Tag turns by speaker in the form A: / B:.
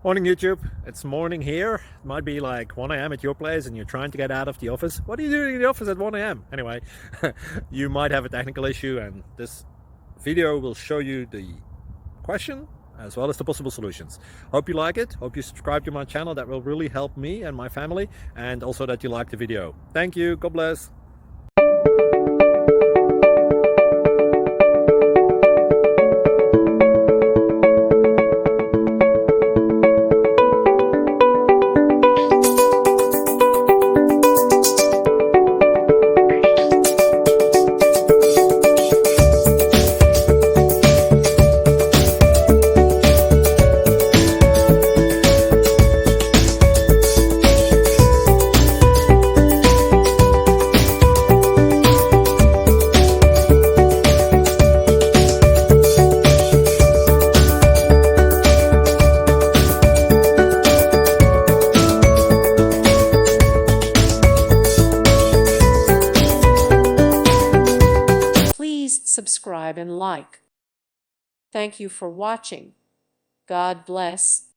A: Morning YouTube, it's morning here. It might be like 1 a.m. at your place and you're trying to get out of the office. What are you doing in the office at 1 a.m? Anyway, you might have a technical issue and this video will show you the question as well as the possible solutions. Hope you like it, hope you subscribe to my channel. That will really help me and my family, and also that you like the video. Thank you, God bless.
B: Please subscribe and like. Thank you for watching. God bless.